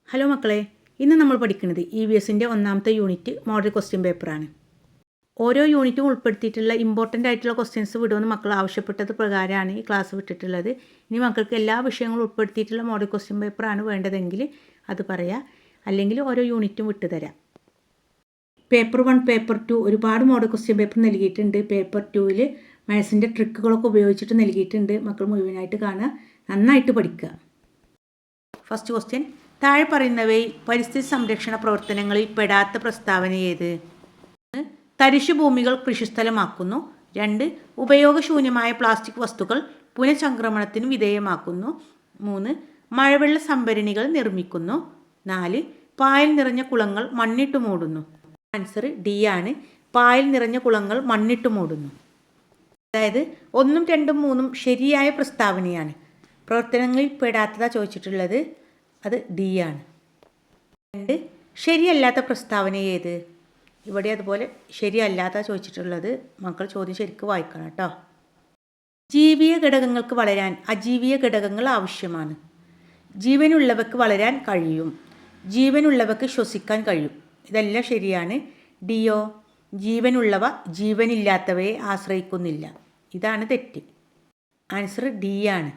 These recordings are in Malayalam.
ഹലോ മക്കളെ, ഇന്ന് നമ്മൾ പഠിക്കുന്നത് EVSൻ്റെ ഒന്നാമത്തെ യൂണിറ്റ് മോഡൽ ക്വസ്റ്റ്യൻ പേപ്പറാണ്. ഓരോ യൂണിറ്റും ഉൾപ്പെടുത്തിയിട്ടുള്ള ഇമ്പോർട്ടൻ്റ് ആയിട്ടുള്ള ക്വസ്റ്റ്യൻസ് വിടുമെന്ന് മക്കൾ ആവശ്യപ്പെട്ടത് പ്രകാരമാണ് ഈ ക്ലാസ് വിട്ടിട്ടുള്ളത്. ഇനി മക്കൾക്ക് എല്ലാ വിഷയങ്ങളും ഉൾപ്പെടുത്തിയിട്ടുള്ള മോഡൽ ക്വസ്റ്റ്യൻ പേപ്പറാണ് വേണ്ടതെങ്കിൽ അത് പറയാം, അല്ലെങ്കിൽ ഓരോ യൂണിറ്റും വിട്ടുതരാം. പേപ്പർ 1, പേപ്പർ 2 ഒരുപാട് മോഡൽ ക്വസ്റ്റ്യൻ പേപ്പർ നൽകിയിട്ടുണ്ട്. പേപ്പർ 2-ൽ മാത്സിൻ്റെ ട്രിക്കുകളൊക്കെ ഉപയോഗിച്ചിട്ട് നൽകിയിട്ടുണ്ട്. മക്കൾ മുഴുവനായിട്ട് കാണുക, നന്നായിട്ട് പഠിക്കുക. ഫസ്റ്റ് ക്വസ്റ്റ്യൻ, താഴെ പറയുന്നവയിൽ പരിസ്ഥിതി സംരക്ഷണ പ്രവർത്തനങ്ങളിൽ പെടാത്ത പ്രസ്താവന ഏത്? 1. തരിശുഭൂമികൾ കൃഷിസ്ഥലമാക്കുന്നു. 2. ഉപയോഗശൂന്യമായ പ്ലാസ്റ്റിക് വസ്തുക്കൾ പുനഃചംക്രമണത്തിന് വിധേയമാക്കുന്നു. 3. മഴവെള്ള സംഭരണികൾ നിർമ്മിക്കുന്നു. 4. പായൽ നിറഞ്ഞ കുളങ്ങൾ മണ്ണിട്ട് മൂടുന്നു. ആൻസർ ഡി ആണ്. പായൽ നിറഞ്ഞ കുളങ്ങൾ മണ്ണിട്ട് മൂടുന്നു. അതായത് 1, 2, 3 ശരിയായ പ്രസ്താവനയാണ്. പ്രവർത്തനങ്ങളിൽ പെടാത്തതാ ചോദിച്ചിട്ടുള്ളത്, അത് ഡി ആണ്. 2. ശരിയല്ലാത്ത പ്രസ്താവന ഏത്? ഇവിടെ അതുപോലെ ശരിയല്ലാത്ത ചോദിച്ചിട്ടുള്ളത്. മക്കൾ ചോദ്യം ശരിക്കും വായിക്കണം കേട്ടോ. ജീവിയ ഘടകങ്ങൾക്ക് വളരാൻ അജീവിയ ഘടകങ്ങൾ ആവശ്യമാണ്. ജീവനുള്ളവയ്ക്ക് വളരാൻ കഴിയും. ജീവനുള്ളവയ്ക്ക് ശ്വസിക്കാൻ കഴിയും. ഇതെല്ലാം ശരിയാണ്. ഡിയോ, ജീവനുള്ളവ ജീവനില്ലാത്തവയെ ആശ്രയിക്കുന്നില്ല. ഇതാണ് തെറ്റ്. ആൻസർ ഡി ആണ്.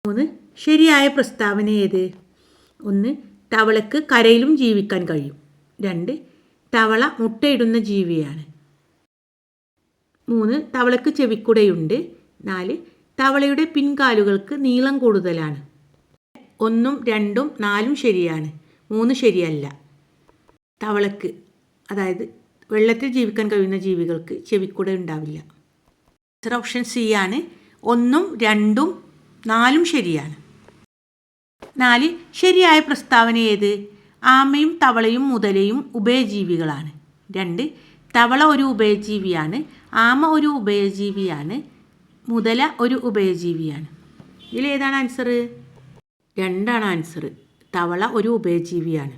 3. ശരിയായ പ്രസ്താവന ഏത്? 1. തവളയ്ക്ക് കരയിലും ജീവിക്കാൻ കഴിയും. 2. തവള മുട്ടയിടുന്ന ജീവിയാണ്. 3. തവളയ്ക്ക് ചെവിക്കുടയുണ്ട്. 4. തവളയുടെ പിൻകാലുകൾക്ക് നീളം കൂടുതലാണ്. 1, 2, 4 ശരിയാണ്. 3 ശരിയല്ല. തവളയ്ക്ക്, അതായത് വെള്ളത്തിൽ ജീവിക്കാൻ കഴിയുന്ന ജീവികൾക്ക് ചെവിക്കുട ഉണ്ടാവില്ല. ആൻസർ ഓപ്ഷൻ സി ആണ്. 1, 2, 4 ശരിയാണ്. 4. ശരിയായ പ്രസ്താവന ഏത്? ആമയും തവളയും മുതലയും ഉഭയജീവികളാണ്. 2. തവള ഒരു ഉഭയജീവിയാണ്. ആമ ഒരു ഉഭയജീവിയാണ്. മുതല ഒരു ഉഭയജീവിയാണ്. ഇതിലേതാണ് ആൻസർ? 2 ആണ് ആൻസർ. തവള ഒരു ഉഭയജീവിയാണ്.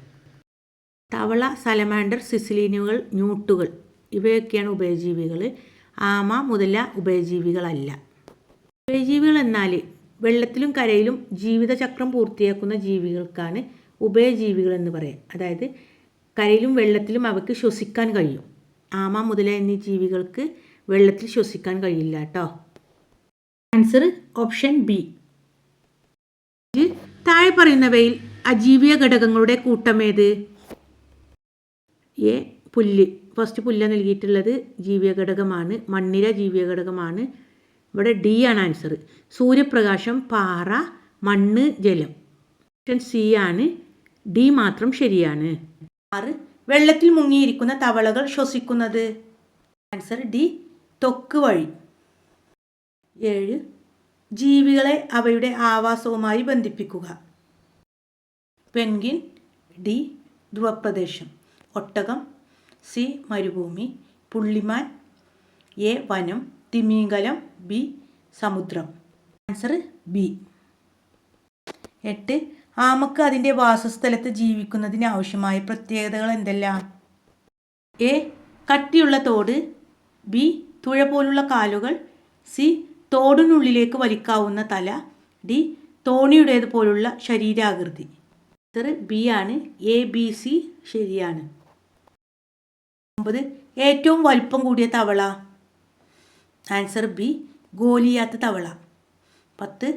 തവള, സലമാൻഡർ, സിസിലീനുകൾ, ന്യൂട്ടുകൾ ഇവയൊക്കെയാണ് ഉഭയജീവികൾ. ആമ, മുതല ഉഭയജീവികളല്ല. ഉഭയജീവികൾ എന്നാൽ വെള്ളത്തിലും കരയിലും ജീവിതചക്രം പൂർത്തിയാക്കുന്ന ജീവികൾക്കാണ് ഉഭയജീവികൾ എന്ന് പറയാം. അതായത് കരയിലും വെള്ളത്തിലും അവയ്ക്ക് ശ്വസിക്കാൻ കഴിയും. ആമ, മുതല എന്നീ ജീവികൾക്ക് വെള്ളത്തിൽ ശ്വസിക്കാൻ കഴിയില്ല കേട്ടോ. Answer option B. താഴെ പറയുന്നവയിൽ അജീവിയ ഘടകങ്ങളുടെ കൂട്ടമേത്? എ. പുല്ല്. ഫസ്റ്റ് പുല്ല് നൽകിയിട്ടുള്ളത് ജീവീയ ഘടകമാണ്. മണ്ണിര ജീവീയ ഘടകമാണ്. ഇവിടെ ഡി ആണ് ആൻസർ. സൂര്യപ്രകാശം, പാറ, മണ്ണ്, ജലം. ഓപ്ഷൻ സി ആണ്. ഡി മാത്രം ശരിയാണ്. 6. വെള്ളത്തിൽ മുങ്ങിയിരിക്കുന്ന തവളകൾ ശ്വസിക്കുന്നത്? ആൻസർ ഡി, ത്വക്ക് വഴി. 7. ജീവികളെ അവയുടെ ആവാസവുമായി ബന്ധിപ്പിക്കുക? പെൻഗ്വിൻ. ഡി, ധ്രുവപ്രദേശം. ഒട്ടകം. സി, മരുഭൂമി. പുള്ളിമാൻ. എ, വനം. തിമിംഗലം. ബി, സമുദ്രം. Answer B. 8. ആമക്ക് അതിൻ്റെ വാസസ്ഥലത്ത് ജീവിക്കുന്നതിന് ആവശ്യമായ പ്രത്യേകതകൾ എന്തെല്ലാം? എ, കട്ടിയുള്ള തോട്. ബി, തുഴ പോലുള്ള കാലുകൾ. സി, തോടിനുള്ളിലേക്ക് വലിക്കാവുന്ന തല. ഡി, തോണിയുടേത് പോലുള്ള ശരീരാകൃതി. ആൻസർ ബി ആണ്. എ, ബി, സി ശരിയാണ്. 9. ഏറ്റവും വലിപ്പം കൂടിയ തവള? ആൻസർ ബി, ഗോലിയാത്ത് തവള. 10.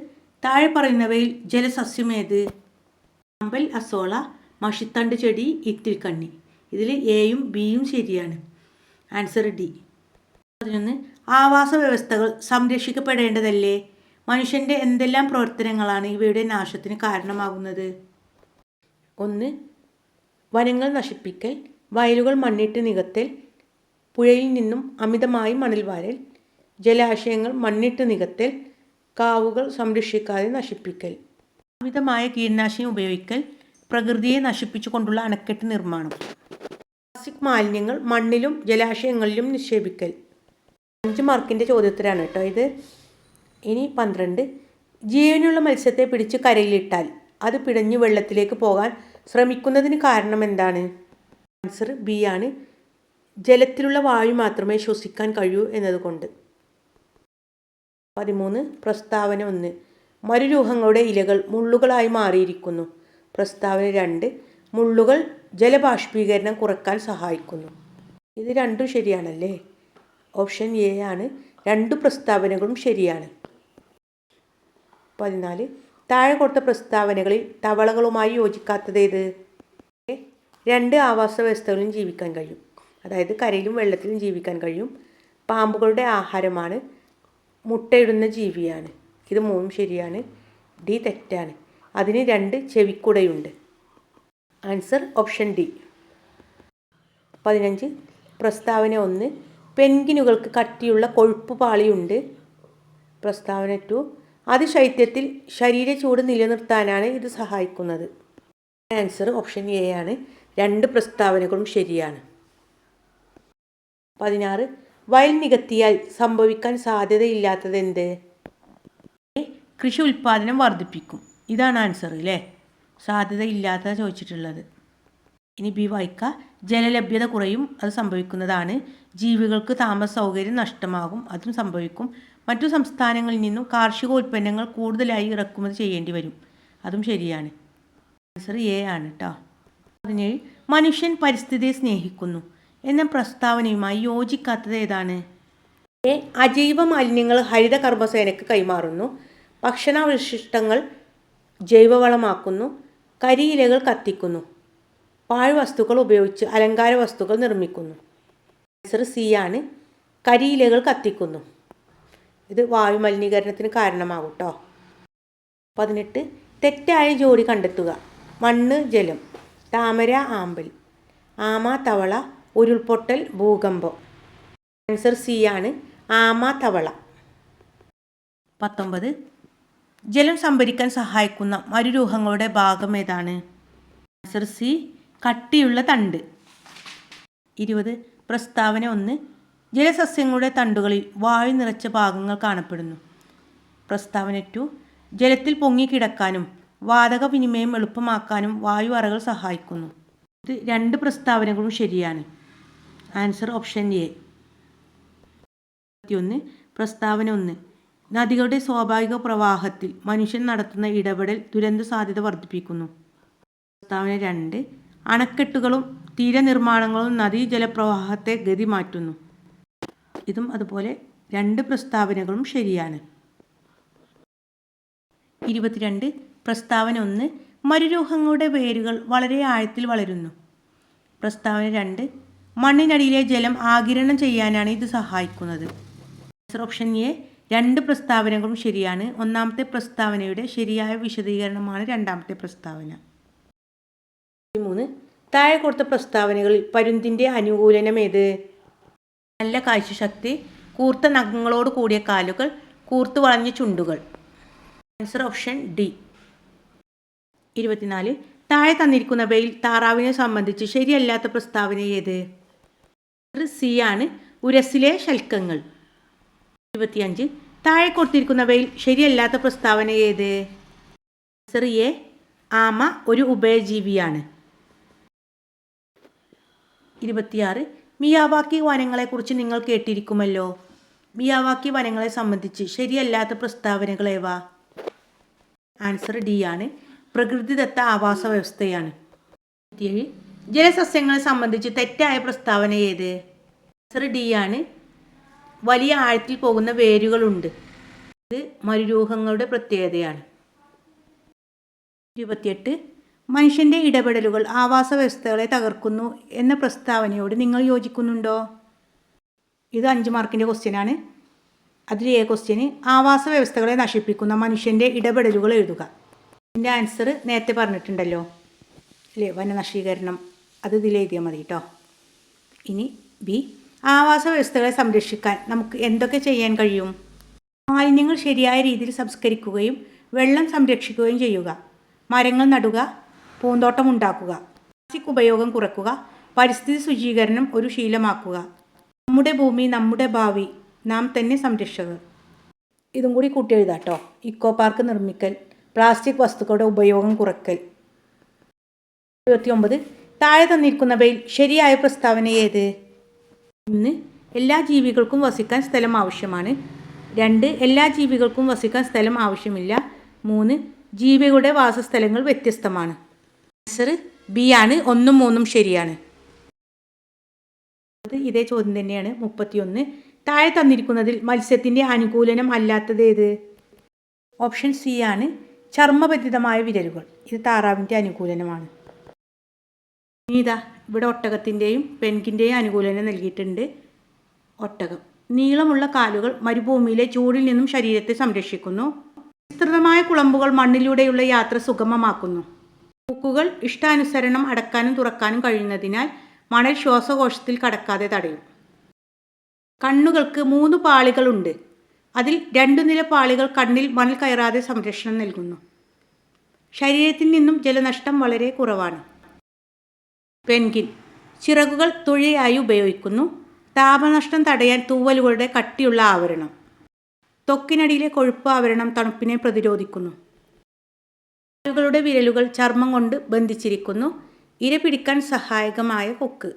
താഴെ പറയുന്നവയിൽ ജലസസ്യമേത്? ആമ്പൽ, അസോള, മഷിത്തണ്ട് ചെടി, ഇത്തിൽക്കണ്ണി. ഇതിൽ എയും ബിയും ശരിയാണ്. Answer D. 11. ആവാസ വ്യവസ്ഥകൾ സംരക്ഷിക്കപ്പെടേണ്ടതല്ലേ? മനുഷ്യൻ്റെ എന്തെല്ലാം പ്രവർത്തനങ്ങളാണ് ഇവയുടെ നാശത്തിന് കാരണമാകുന്നത്? 1. വനങ്ങൾ നശിപ്പിക്കൽ, വയലുകൾ മണ്ണിട്ട് നികത്തൽ, പുഴയിൽ നിന്നും അമിതമായി മണൽ വാരൽ, ജലാശയങ്ങൾ മണ്ണിട്ട് നികത്തൽ, കാവുകൾ സംരക്ഷിക്കാതെ നശിപ്പിക്കൽ, അമിതമായ കീടനാശിനി ഉപയോഗിക്കൽ, പ്രകൃതിയെ നശിപ്പിച്ചുകൊണ്ടുള്ള അണക്കെട്ട് നിർമ്മാണം, പ്ലാസ്റ്റിക് മാലിന്യങ്ങൾ മണ്ണിലും ജലാശയങ്ങളിലും നിക്ഷേപിക്കൽ. 5 മാർക്കിൻ്റെ ചോദ്യോത്തരാണ് കേട്ടോ ഇത്. ഇനി 12. ജീവനുള്ള മത്സ്യത്തെ പിടിച്ച് കരയിലിട്ടാൽ അത് പിടഞ്ഞു വെള്ളത്തിലേക്ക് പോകാൻ ശ്രമിക്കുന്നതിന് കാരണം എന്താണ്? ആൻസർ ബി ആണ്. ജലത്തിലുള്ള വായു മാത്രമേ ശ്വസിക്കാൻ കഴിയൂ എന്നതുകൊണ്ട്. 13. പ്രസ്താവന 1. മരുരൂഹങ്ങളുടെ ഇലകൾ മുള്ളുകളായി മാറിയിരിക്കുന്നു. പ്രസ്താവന 2 മുള്ളുകൾ ജലബാഷ്പീകരണം കുറയ്ക്കാൻ സഹായിക്കുന്നു. ഇത് രണ്ടും ശരിയാണല്ലേ? ഓപ്ഷൻ എ ആണ്. 2 പ്രസ്താവനകളും ശരിയാണ്. 14 താഴെ കൊടുത്ത പ്രസ്താവനകളിൽ തവളകളുമായി യോജിക്കാത്തത് ഏത്? 2 ആവാസ വ്യവസ്ഥകളിലും ജീവിക്കാൻ കഴിയും. അതായത് കരയിലും വെള്ളത്തിലും ജീവിക്കാൻ കഴിയും. പാമ്പുകളുടെ ആഹാരമാണ്. മുട്ടയിടുന്ന ജീവിയാണ്. ഇത് 3 ശരിയാണ്. ഡി തെറ്റാണ്. അതിന് 2 ചെവിക്കുടയുണ്ട്. Answer option D. 15 പ്രസ്താവന 1 പെൻഗ്വിനുകൾക്ക് കട്ടിയുള്ള കൊഴുപ്പ് പാളിയുണ്ട്. പ്രസ്താവന 2 അതിശൈത്യത്തിൽ ശരീരചൂട് നിലനിർത്താനാണ് ഇത് സഹായിക്കുന്നത്. ആൻസർ ഓപ്ഷൻ എ ആണ്. 2 പ്രസ്താവനകളും ശരിയാണ്. 16 വയൽ നികത്തിയാൽ സംഭവിക്കാൻ സാധ്യതയില്ലാത്തത് എന്ത്? കൃഷി ഉൽപ്പാദനം വർദ്ധിപ്പിക്കും. ഇതാണ് ആൻസർ അല്ലേ? സാധ്യതയില്ലാത്ത ചോദിച്ചിട്ടുള്ളത്. ഇനി ബി വായിക്കുക. ജലലഭ്യത കുറയും, അത് സംഭവിക്കുന്നതാണ്. ജീവികൾക്ക് താമസ സൗകര്യം നഷ്ടമാകും, അതും സംഭവിക്കും. മറ്റു സംസ്ഥാനങ്ങളിൽ നിന്നും കാർഷികോൽപ്പന്നങ്ങൾ കൂടുതലായി ഇറക്കുമതി ചെയ്യേണ്ടി വരും, അതും ശരിയാണ്. ആൻസർ എ ആണ് കേട്ടോ. 17 മനുഷ്യൻ പരിസ്ഥിതിയെ സ്നേഹിക്കുന്നു എന്ന പ്രസ്താവനയുമായി യോജിക്കാത്തത് ഏതാണ്? എ അജൈവ മാലിന്യങ്ങൾ ഹരിത കർമ്മസേനയ്ക്ക് കൈമാറുന്നു. ഭക്ഷണാവശിഷ്ടങ്ങൾ ജൈവവളമാക്കുന്നു. കരിയിലകൾ കത്തിക്കുന്നു. പാഴ്വസ്തുക്കൾ ഉപയോഗിച്ച് അലങ്കാര വസ്തുക്കൾ നിർമ്മിക്കുന്നു. ആൻസർ സി ആണ്. കരിയിലകൾ കത്തിക്കുന്നു. ഇത് വായു മലിനീകരണത്തിന് കാരണമാകും കേട്ടോ. 18 തെറ്റായ ജോഡി കണ്ടെത്തുക. മണ്ണ് ജലം, താമര ആമ്പൽ, ആമ തവള, ഉരുൾപൊട്ടൽ ഭൂകമ്പം. ആൻസർ സി ആണ്. ആമ തവള. 19 ജലം സംഭരിക്കാൻ സഹായിക്കുന്ന മരുരൂഹങ്ങളുടെ ഭാഗം ഏതാണ്? ആൻസർ സി കട്ടിയുള്ള തണ്ട്. 20 പ്രസ്താവന 1 ജലസസ്യങ്ങളുടെ തണ്ടുകളിൽ വായു നിറച്ച ഭാഗങ്ങൾ കാണപ്പെടുന്നു. പ്രസ്താവന 2 ജലത്തിൽ പൊങ്ങിക്കിടക്കാനും വാതക വിനിമയം എളുപ്പമാക്കാനും വായു അറകൾ സഹായിക്കുന്നു. ഇത് 2 പ്രസ്താവനകളും ശരിയാണ്. Answer option A. 21 പ്രസ്താവന 1 നദികളുടെ സ്വാഭാവിക പ്രവാഹത്തിൽ മനുഷ്യൻ നടത്തുന്ന ഇടപെടൽ ദുരന്ത സാധ്യത വർദ്ധിപ്പിക്കുന്നു. പ്രസ്താവന 2 അണക്കെട്ടുകളും തീരനിർമ്മാണങ്ങളും നദീജലപ്രവാഹത്തെ ഗതി മാറ്റുന്നു. ഇതും അതുപോലെ 2 പ്രസ്താവനകളും ശരിയാണ്. 22 പ്രസ്താവന 1 മരുരൂഹങ്ങളുടെ വേരുകൾ വളരെ ആഴത്തിൽ വളരുന്നു. പ്രസ്താവന 2 മണ്ണിനടിയിലെ ജലം ആഗിരണം ചെയ്യാനാണ് ഇത് സഹായിക്കുന്നത്. Answer option A. 2 പ്രസ്താവനകളും ശരിയാണ്. ഒന്നാമത്തെ പ്രസ്താവനയുടെ ശരിയായ വിശദീകരണമാണ് രണ്ടാമത്തെ പ്രസ്താവന. 3 താഴെ കൊടുത്ത പ്രസ്താവനകളിൽ പരുന്തിൻ്റെ അനുകൂലനം ഏത്? നല്ല കാഴ്ചശക്തി, കൂർത്ത നഖങ്ങളോട് കൂടിയ കാലുകൾ, കൂർത്തു വളഞ്ഞ ചുണ്ടുകൾ. Answer option D. 24 താഴെ തന്നിരിക്കുന്നവയിൽ താറാവിനെ സംബന്ധിച്ച് ശരിയല്ലാത്ത പ്രസ്താവന ഏത്? സി ആണ്. ഉരസ്സിലെ ശൽക്കങ്ങൾ. 25 താഴെ കൊടുത്തിരിക്കുന്നവയിൽ ശരിയല്ലാത്ത പ്രസ്താവന ഏത്? ആൻസർ എ ആമ ഒരു ഉഭയജീവിയാണ്. 26 മിയാവാക്കി വനങ്ങളെക്കുറിച്ച് നിങ്ങൾ കേട്ടിരിക്കുമല്ലോ. മിയാവാക്കി വനങ്ങളെ സംബന്ധിച്ച് ശരിയല്ലാത്ത പ്രസ്താവനകൾ ഏവ? ആൻസർ ഡി ആണ്. പ്രകൃതിദത്ത ആവാസ വ്യവസ്ഥയാണ്. 27 ജലസസ്യങ്ങളെ സംബന്ധിച്ച് തെറ്റായ പ്രസ്താവന ഏത്? ആൻസർ ഡി ആണ്. വലിയ ആഴത്തിൽ പോകുന്ന വേരുകളുണ്ട്. ഇത് മരുരൂഹങ്ങളുടെ പ്രത്യേകതയാണ്. 28 മനുഷ്യൻ്റെ ഇടപെടലുകൾ ആവാസ വ്യവസ്ഥകളെ തകർക്കുന്നു എന്ന പ്രസ്താവനയോട് നിങ്ങൾ യോജിക്കുന്നുണ്ടോ? ഇത് 5 മാർക്കിൻ്റെ ക്വസ്റ്റ്യനാണ്. അതിൽ എ ക്വസ്റ്റ്യന് ആവാസ വ്യവസ്ഥകളെ നശിപ്പിക്കുന്ന മനുഷ്യൻ്റെ ഇടപെടലുകൾ എഴുതുക. ഇതിൻ്റെ ആൻസർ നേരത്തെ പറഞ്ഞിട്ടുണ്ടല്ലോ അല്ലേ, വനനശീകരണം. അത് ഇതിൽ എഴുതിയാൽ മതി കേട്ടോ. ഇനി ബി ആവാസ വ്യവസ്ഥകളെ സംരക്ഷിക്കാൻ നമുക്ക് എന്തൊക്കെ ചെയ്യാൻ കഴിയും? മാലിന്യങ്ങൾ ശരിയായ രീതിയിൽ സംസ്കരിക്കുകയും വെള്ളം സംരക്ഷിക്കുകയും ചെയ്യുക. മരങ്ങൾ നടുക, പൂന്തോട്ടം ഉണ്ടാക്കുക, പ്ലാസ്റ്റിക് ഉപയോഗം കുറയ്ക്കുക, പരിസ്ഥിതി ശുചീകരണം ഒരു ശീലമാക്കുക. നമ്മുടെ ഭൂമി നമ്മുടെ ഭാവി, നാം തന്നെ സംരക്ഷകർ. ഇതും കൂടി കൂട്ടി എഴുതാം കേട്ടോ. ഇക്കോ പാർക്ക് നിർമ്മിക്കൽ, പ്ലാസ്റ്റിക് വസ്തുക്കളുടെ ഉപയോഗം കുറയ്ക്കൽ. 29 താഴെ തന്നിരിക്കുന്നവയിൽ ശരിയായ പ്രസ്താവന ഏത്? 1 എല്ലാ ജീവികൾക്കും വസിക്കാൻ സ്ഥലം ആവശ്യമാണ്. 2 എല്ലാ ജീവികൾക്കും വസിക്കാൻ സ്ഥലം ആവശ്യമില്ല. 3 ജീവികളുടെ വാസസ്ഥലങ്ങൾ വ്യത്യസ്തമാണ്. ആൻസർ ബി ആണ്, 1ഉം 3ഉം ശരിയാണ്. ഇതേ ചോദ്യം തന്നെയാണ് 31. താഴെ തന്നിരിക്കുന്നതിൽ മത്സ്യത്തിൻ്റെ അനുകൂലനം അല്ലാത്തത് ഏത്? ഓപ്ഷൻ സി ആണ്, ചർമ്മബന്ധിതമായ വിരലുകൾ. ഇത് താറാവിൻ്റെ അനുകൂലനമാണ്. ഇതാ ഇവിടെ ഒട്ടകത്തിൻ്റെയും പെൻഗിൻ്റെയും അനുകൂലനം നൽകിയിട്ടുണ്ട്. ഒട്ടകം: നീളമുള്ള കാലുകൾ മരുഭൂമിയിലെ ചൂടിൽ നിന്നും ശരീരത്തെ സംരക്ഷിക്കുന്നു. വിസ്തൃതമായ കുളമ്പുകൾ മണ്ണിലൂടെയുള്ള യാത്ര സുഗമമാക്കുന്നു. മൂക്കുകൾ ഇഷ്ടാനുസരണം അടക്കാനും തുറക്കാനും കഴിയുന്നതിനാൽ മണൽ ശ്വാസകോശത്തിൽ കടക്കാതെ തടയും. കണ്ണുകൾക്ക് 3 പാളികളുണ്ട്. അതിൽ 2 നില പാളികൾ കണ്ണിൽ മണൽ കയറാതെ സംരക്ഷണം നൽകുന്നു. ശരീരത്തിൽ നിന്നും ജലനഷ്ടം വളരെ കുറവാണ്. പെൻഗിൻ: ചിറകുകൾ തുഴയായി ഉപയോഗിക്കുന്നു. താപനഷ്ടം തടയാൻ തൂവലുകളുടെ കട്ടിയുള്ള ആവരണം. ത്വക്കിനടിയിലെ കൊഴുപ്പ് ആവരണം തണുപ്പിനെ പ്രതിരോധിക്കുന്നു. കാലുകളുടെ വിരലുകൾ ചർമ്മം കൊണ്ട് ബന്ധിച്ചിരിക്കുന്നു. ഇര പിടിക്കാൻ സഹായകമായ കൊക്ക്.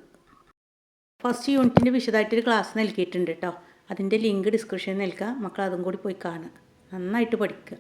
ഫസ്റ്റ് യൂണിറ്റിൻ്റെ വിശദമായിട്ടൊരു ക്ലാസ് നൽകിയിട്ടുണ്ട് കേട്ടോ. അതിൻ്റെ ലിങ്ക് ഡിസ്ക്രിപ്ഷനിൽ നൽകാം. മക്കൾ അതും കൂടി പോയി കാണുക. നന്നായിട്ട് പഠിക്കുക.